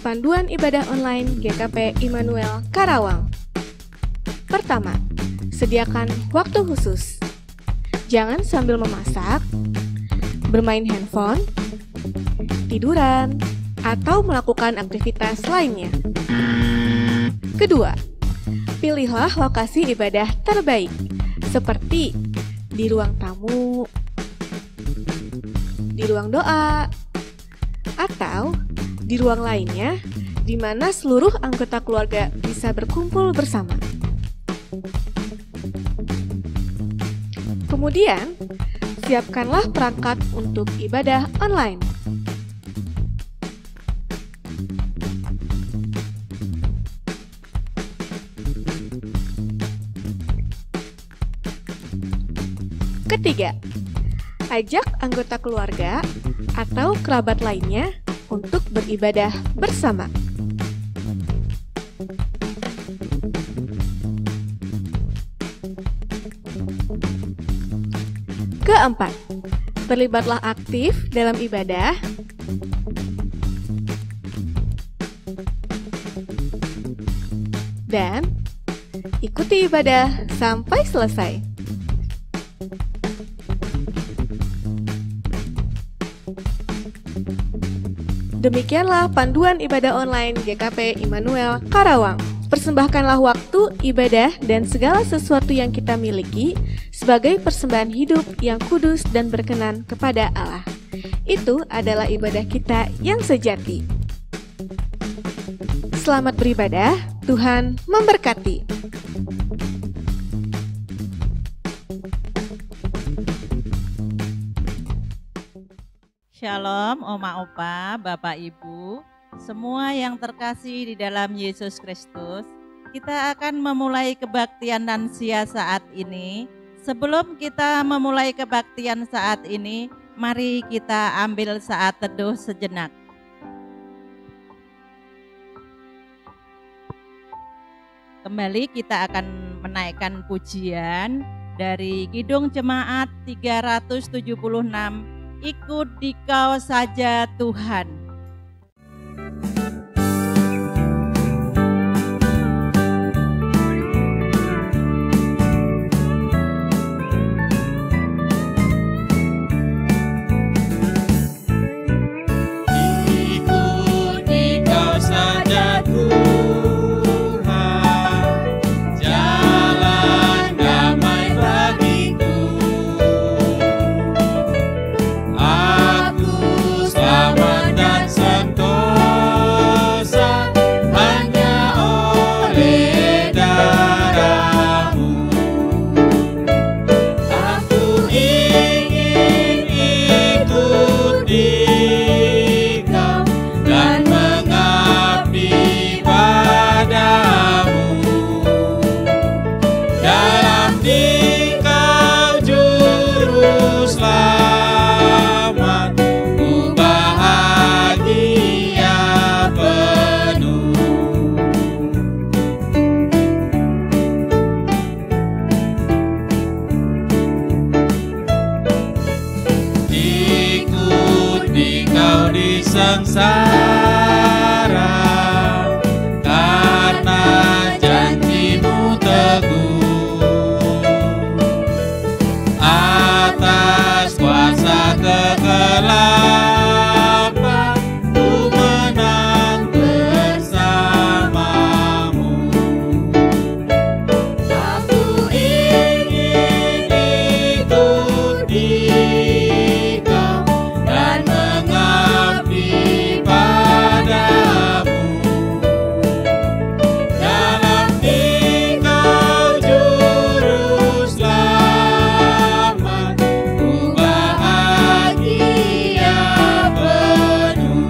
Panduan ibadah online GKP Immanuel Karawang. Pertama, sediakan waktu khusus. Jangan sambil memasak, bermain handphone, tiduran, atau melakukan aktivitas lainnya. Kedua, pilihlah lokasi ibadah terbaik, seperti di ruang tamu, di ruang doa, atau di ruang lainnya di mana seluruh anggota keluarga bisa berkumpul bersama. Kemudian, siapkanlah perangkat untuk ibadah online. Ketiga, ajak anggota keluarga atau kerabat lainnya untuk beribadah bersama. Keempat, terlibatlah aktif dalam ibadah. Dan ikuti ibadah sampai selesai. Demikianlah panduan ibadah online GKP Immanuel Karawang. Persembahkanlah waktu, ibadah, dan segala sesuatu yang kita miliki sebagai persembahan hidup yang kudus dan berkenan kepada Allah. Itu adalah ibadah kita yang sejati. Selamat beribadah, Tuhan memberkati. Shalom, Oma Opa, Bapak Ibu, semua yang terkasih di dalam Yesus Kristus. Kita akan memulai kebaktian lansia saat ini. Sebelum kita memulai kebaktian saat ini, mari kita ambil saat teduh sejenak. Kembali kita akan menaikkan pujian dari Kidung Jemaat 376. Ikut Dikau saja Tuhan. Ikut Dikau saja Tuhan, jalan damai bagiku. Selamat dan sentosa hanya oleh darah-Mu. Aku ingin ikut Dikau dan mengabdi padamu. Dalam Dikau juru selamat, bahagia penuh. Ikut Dikau di sengsara, karena janji-Mu teguh. Atas kuasa kegelapan ku menang bersama-Mu. Aku ingin ikut Dikau dan mengabdi padamu. Dalam Dikau juru selamat, ku bahagia penuh.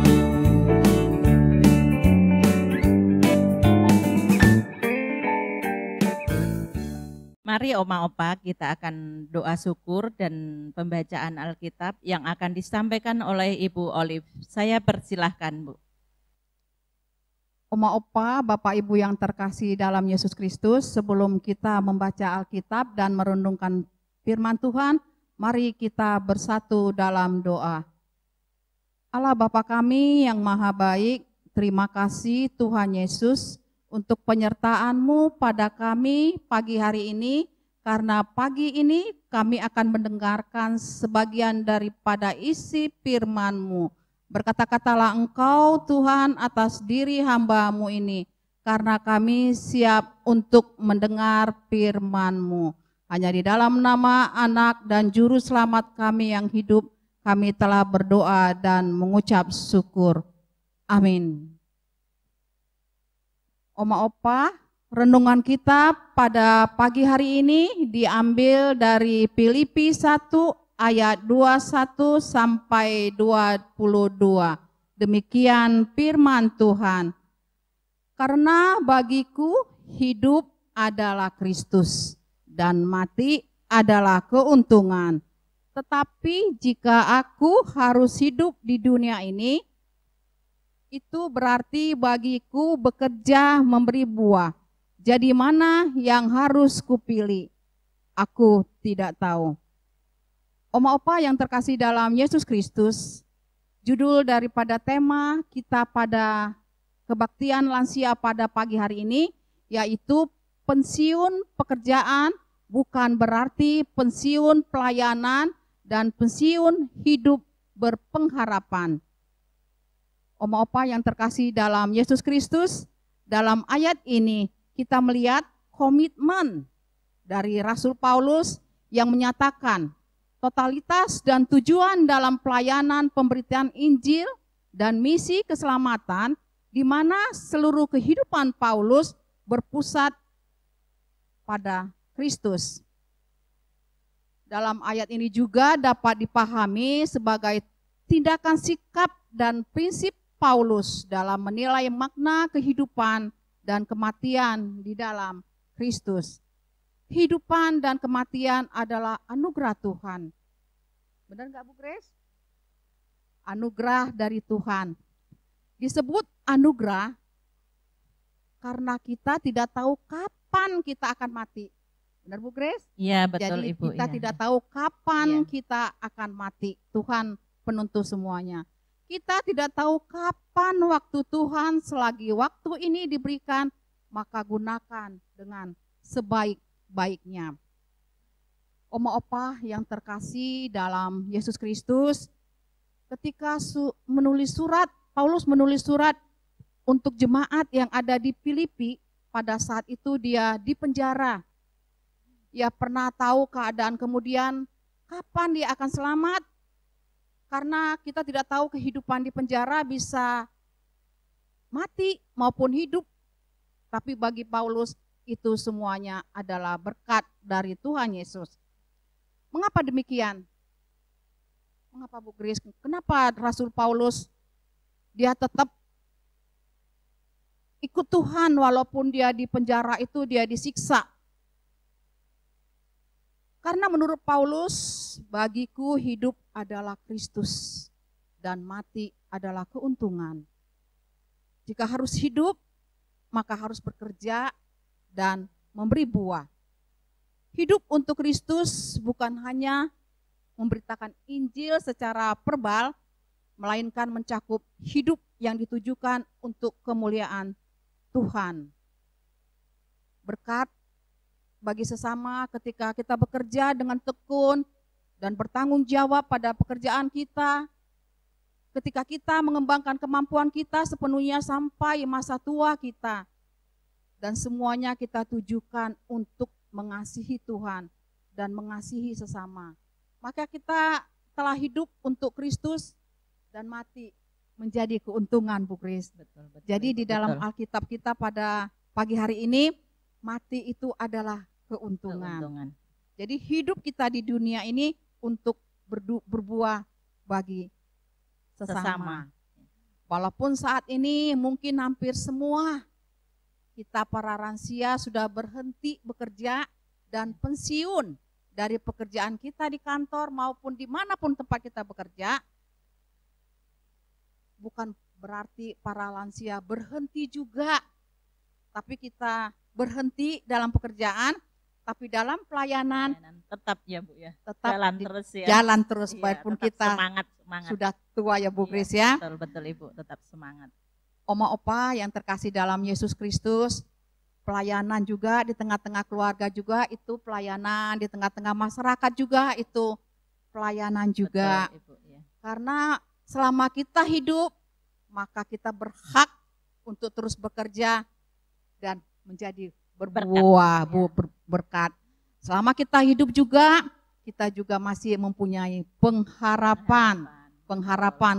Mari Oma Opa kita akan doa syukur dan pembacaan Alkitab yang akan disampaikan oleh Ibu Olive. Saya persilahkan, Bu. Oma Opa, Bapak Ibu yang terkasih dalam Yesus Kristus, sebelum kita membaca Alkitab dan merenungkan firman Tuhan, Mari kita bersatu dalam doa. Allah Bapa kami yang maha baik, terima kasih Tuhan Yesus untuk penyertaan-Mu pada kami pagi hari ini, karena pagi ini kami akan mendengarkan sebagian daripada isi firman-Mu. Berkata-katalah Engkau Tuhan atas diri hamba-Mu ini, karena kami siap untuk mendengar firman-Mu. Hanya di dalam nama Anak dan Juru Selamat kami yang hidup, kami telah berdoa dan mengucap syukur. Amin. Oma Opa, renungan kita pada pagi hari ini diambil dari Filipi 1 ayat 21 sampai 22. Demikian firman Tuhan. Karena bagiku hidup adalah Kristus dan mati adalah keuntungan. Tetapi jika aku harus hidup di dunia ini, itu berarti bagiku bekerja memberi buah. Jadi mana yang harus kupilih? Aku tidak tahu. Oma Opa yang terkasih dalam Yesus Kristus, judul daripada tema kita pada kebaktian lansia pada pagi hari ini, yaitu pensiun pekerjaan bukan berarti pensiun pelayanan dan pensiun hidup berpengharapan. Oma Opa yang terkasih dalam Yesus Kristus, dalam ayat ini kita melihat komitmen dari Rasul Paulus yang menyatakan totalitas dan tujuan dalam pelayanan pemberitaan Injil dan misi keselamatan, di mana seluruh kehidupan Paulus berpusat pada Kristus. Dalam ayat ini juga dapat dipahami sebagai tindakan sikap dan prinsip Paulus dalam menilai makna kehidupan dan kematian di dalam Kristus. Kehidupan dan kematian adalah anugerah Tuhan. Benar nggak Bu Grace? Anugerah dari Tuhan. Disebut anugerah karena kita tidak tahu kapan kita akan mati. Benar Bu Grace? Iya, betul Jadi Ibu. kita Ya. tidak tahu kapan Iya. kita akan mati. Tuhan penentu semuanya. Kita tidak tahu kapan waktu Tuhan, selagi waktu ini diberikan, maka gunakan dengan sebaik-baiknya. Oma Opa yang terkasih dalam Yesus Kristus, ketika Paulus menulis surat untuk jemaat yang ada di Filipi, pada saat itu dia di penjara. Ia pernah tahu keadaan kemudian kapan dia akan selamat, karena kita tidak tahu kehidupan di penjara bisa mati maupun hidup. Tapi bagi Paulus itu semuanya adalah berkat dari Tuhan Yesus. Mengapa demikian? Mengapa Bu Grace? Kenapa Rasul Paulus dia tetap ikut Tuhan walaupun dia di penjara itu dia disiksa? Karena menurut Paulus, bagiku hidup adalah Kristus dan mati adalah keuntungan. Jika harus hidup, maka harus bekerja dan memberi buah. Hidup untuk Kristus bukan hanya memberitakan Injil secara verbal, melainkan mencakup hidup yang ditujukan untuk kemuliaan Tuhan. Berkat bagi sesama ketika kita bekerja dengan tekun dan bertanggung jawab pada pekerjaan kita, ketika kita mengembangkan kemampuan kita sepenuhnya sampai masa tua kita, dan semuanya kita tujukan untuk mengasihi Tuhan dan mengasihi sesama. Maka kita telah hidup untuk Kristus dan mati menjadi keuntungan Bu Kris. Betul, Jadi Ibu, di dalam betul. Alkitab kita pada pagi hari ini, mati itu adalah keuntungan. Jadi hidup kita di dunia ini untuk berbuah bagi sesama. Walaupun saat ini mungkin hampir semua kita para lansia sudah berhenti bekerja dan pensiun dari pekerjaan kita di kantor maupun dimanapun tempat kita bekerja, bukan berarti para lansia berhenti juga, tapi kita berhenti dalam pekerjaan tapi dalam pelayanan tetap ya Bu ya. tetap Jalan terus ya. jalan terus, Iya, walaupun tetap kita semangat. sudah tua ya Bu Iya, Grace ya. Betul betul Ibu, tetap semangat. Oma opa yang terkasih dalam Yesus Kristus, pelayanan juga di tengah-tengah keluarga juga itu pelayanan, di tengah-tengah masyarakat juga itu pelayanan juga. Betul, Ibu, ya. Karena selama kita hidup, maka kita berhak untuk terus bekerja dan menjadi berbuah, berkat. Selama kita hidup juga, kita juga masih mempunyai pengharapan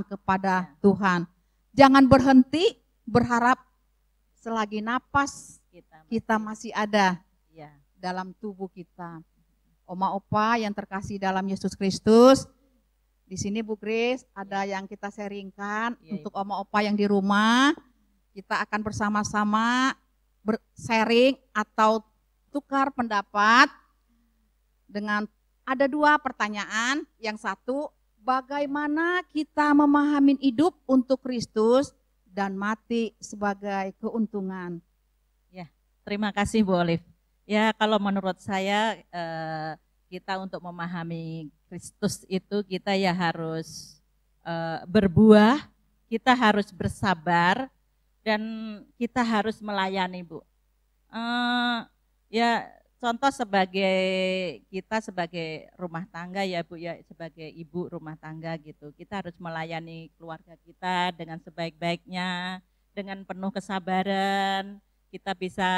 kepada Tuhan. Jangan berhenti berharap selagi napas kita masih ada dalam tubuh kita. Oma opa yang terkasih dalam Yesus Kristus, di sini Bu Grace ada yang kita sharingkan untuk oma opa yang di rumah. Kita akan bersama-sama sharing atau tukar pendapat dengan ada 2 pertanyaan. Yang satu, bagaimana kita memahami hidup untuk Kristus dan mati sebagai keuntungan? Ya, terima kasih Bu Olive. Ya, kalau menurut saya kita untuk memahami Kristus itu kita ya harus berbuah, kita harus bersabar, dan kita harus melayani Bu. Ya contoh kita sebagai rumah tangga ya Bu ya, sebagai ibu rumah tangga gitu, kita harus melayani keluarga kita dengan sebaik-baiknya, dengan penuh kesabaran. Kita bisa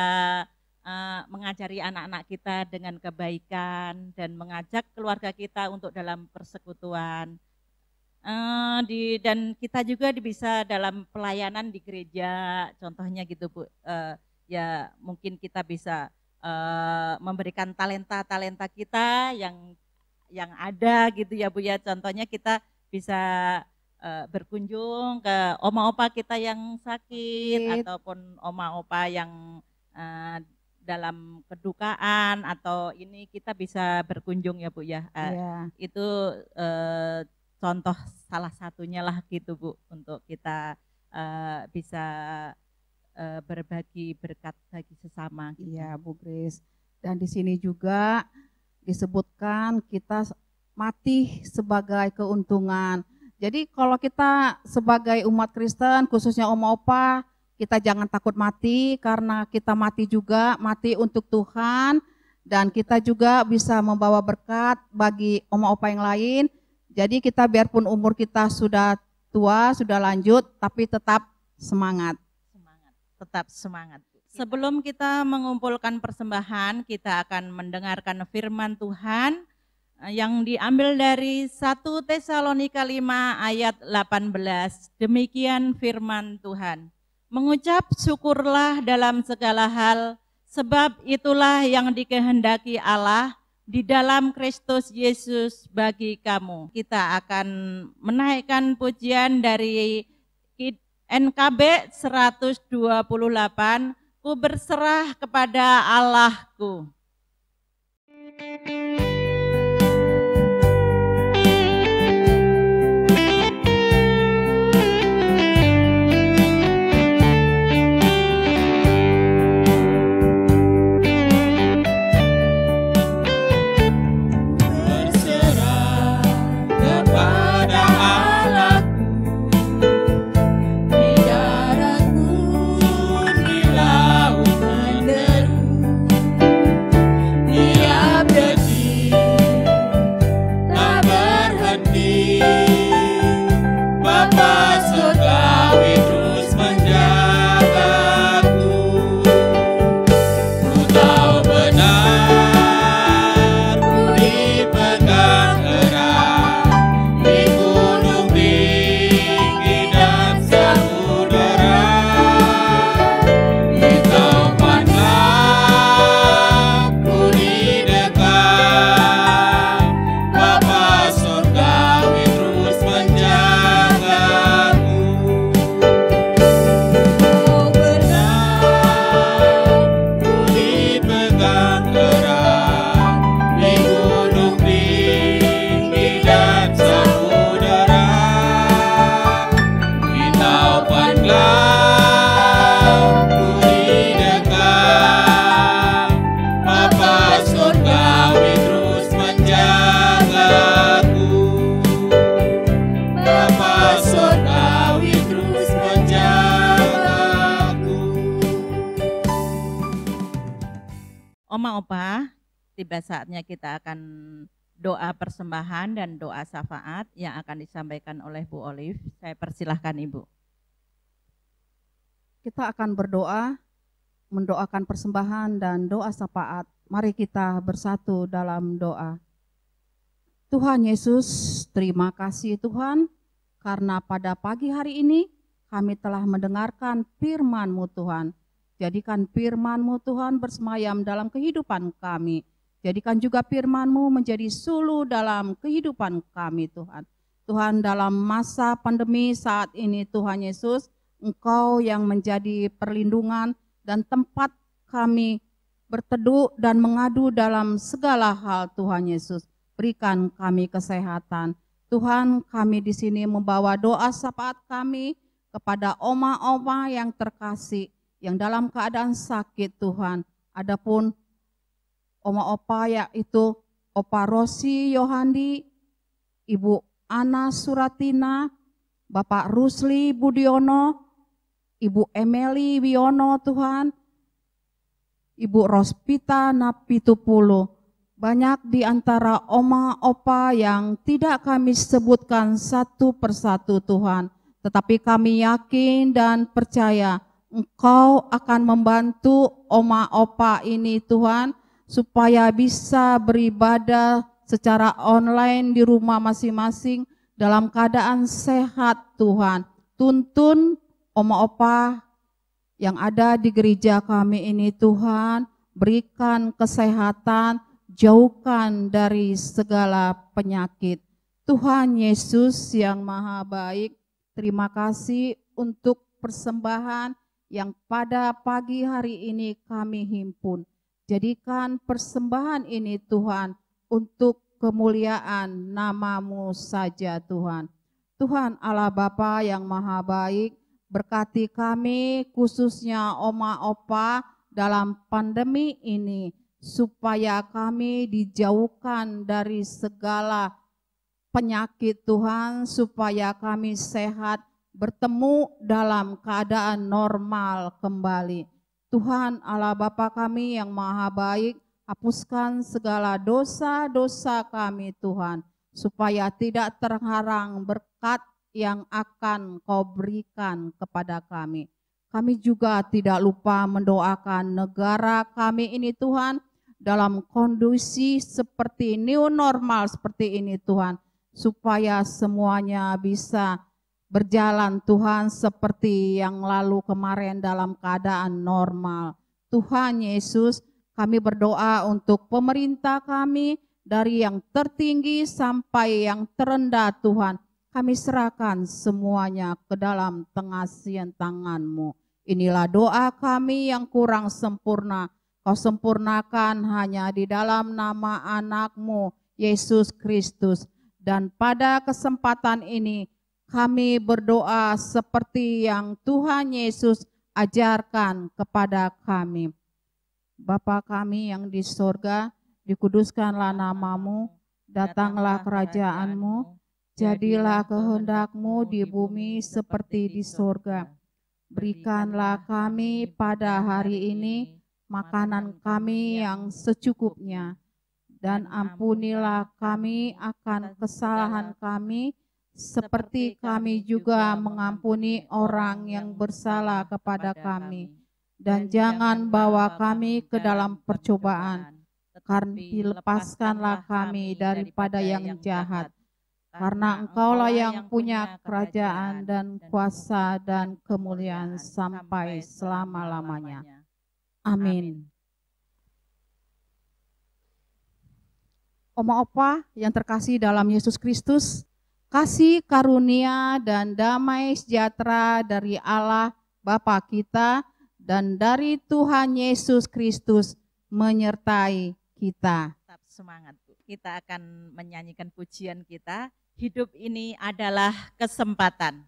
mengajari anak-anak kita dengan kebaikan dan mengajak keluarga kita untuk dalam persekutuan. Dan kita juga bisa dalam pelayanan di gereja, contohnya gitu Bu. Ya mungkin kita bisa memberikan talenta kita yang ada gitu ya Bu ya. Contohnya kita bisa berkunjung ke oma opa kita yang sakit ataupun oma opa yang dalam kedukaan, atau ini kita bisa berkunjung ya Bu ya. Itu contoh salah satunya lah gitu Bu, untuk kita bisa berbagi berkat bagi sesama. Iya Bu Grace. Dan di sini juga disebutkan kita mati sebagai keuntungan. Jadi kalau kita sebagai umat Kristen, khususnya oma opa, kita jangan takut mati, karena kita mati juga, mati untuk Tuhan, dan kita juga bisa membawa berkat bagi oma opa yang lain. Jadi kita biarpun umur kita sudah tua, sudah lanjut, tapi tetap semangat. Tetap semangat. Sebelum kita mengumpulkan persembahan, kita akan mendengarkan firman Tuhan yang diambil dari 1 Tesalonika 5 ayat 18. Demikian firman Tuhan. Mengucap syukurlah dalam segala hal, sebab itulah yang dikehendaki Allah di dalam Kristus Yesus bagi kamu. Kita akan menaikkan pujian dari NKB 128, ku berserah kepada Allahku. Di Oma Opa, tiba saatnya kita akan doa persembahan dan doa syafaat yang akan disampaikan oleh Bu Olive. Saya persilahkan Ibu. Kita akan berdoa, mendoakan persembahan dan doa syafaat. Mari kita bersatu dalam doa. Tuhan Yesus, terima kasih Tuhan, karena pada pagi hari ini kami telah mendengarkan firman-Mu Tuhan. Jadikan firman-Mu Tuhan bersemayam dalam kehidupan kami. Jadikan juga firman-Mu menjadi sulu dalam kehidupan kami Tuhan. Tuhan, dalam masa pandemi saat ini Tuhan Yesus, Engkau yang menjadi perlindungan dan tempat kami berteduh dan mengadu dalam segala hal Tuhan Yesus. Berikan kami kesehatan. Tuhan, kami di sini membawa doa syafaat kami kepada oma-oma yang terkasih, yang dalam keadaan sakit Tuhan. Adapun oma opa yaitu Opa Rosi Yohandi, Ibu Ana Suratina, Bapak Rusli Budiono, Ibu Emeli Wiono Tuhan, Ibu Rospita Napitupulu. Banyak di antara oma opa yang tidak kami sebutkan satu persatu Tuhan, tetapi kami yakin dan percaya Engkau akan membantu oma opa ini Tuhan, supaya bisa beribadah secara online di rumah masing-masing dalam keadaan sehat Tuhan. Tuntun oma opa yang ada di gereja kami ini Tuhan, berikan kesehatan, jauhkan dari segala penyakit. Tuhan Yesus yang Maha Baik, terima kasih untuk persembahan yang pada pagi hari ini kami himpun. Jadikan persembahan ini Tuhan untuk kemuliaan nama-Mu saja Tuhan. Tuhan Allah Bapa yang Maha Baik, berkati kami khususnya oma opa dalam pandemi ini, supaya kami dijauhkan dari segala penyakit Tuhan, supaya kami sehat, bertemu dalam keadaan normal kembali. Tuhan Allah Bapa kami yang Maha Baik, hapuskan segala dosa-dosa kami Tuhan, supaya tidak terhalang berkat yang akan Kau berikan kepada kami. Kami juga tidak lupa mendoakan negara kami ini Tuhan, dalam kondisi seperti new normal seperti ini Tuhan, supaya semuanya bisa berjalan Tuhan seperti yang lalu kemarin dalam keadaan normal. Tuhan Yesus, kami berdoa untuk pemerintah kami dari yang tertinggi sampai yang terendah Tuhan. Kami serahkan semuanya ke dalam pengasihan tangan-Mu. Inilah doa kami yang kurang sempurna. Kau sempurnakan hanya di dalam nama anak-Mu, Yesus Kristus. Dan pada kesempatan ini, kami berdoa seperti yang Tuhan Yesus ajarkan kepada kami. Bapa kami yang di sorga, dikuduskanlah nama-Mu, datanglah kerajaan-Mu, jadilah kehendak-Mu di bumi seperti di sorga. Berikanlah kami pada hari ini makanan kami yang secukupnya, dan ampunilah kami akan kesalahan kami, seperti kami juga mengampuni orang yang bersalah kepada kami. Dan jangan bawa kami ke dalam percobaan, tetapi lepaskanlah kami daripada yang jahat. Karena Engkaulah yang punya kerajaan dan kuasa dan kemuliaan sampai selama-lamanya. Amin. Oma opa yang terkasih dalam Yesus Kristus, kasih karunia dan damai sejahtera dari Allah Bapa kita dan dari Tuhan Yesus Kristus menyertai kita. Tetap semangat, Bu. Kita akan menyanyikan pujian kita, hidup ini adalah kesempatan.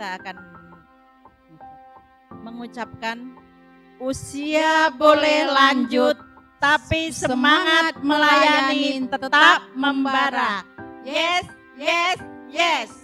kita akan mengucapkan usia boleh lanjut, tapi semangat melayani tetap membara. Yes, yes, yes.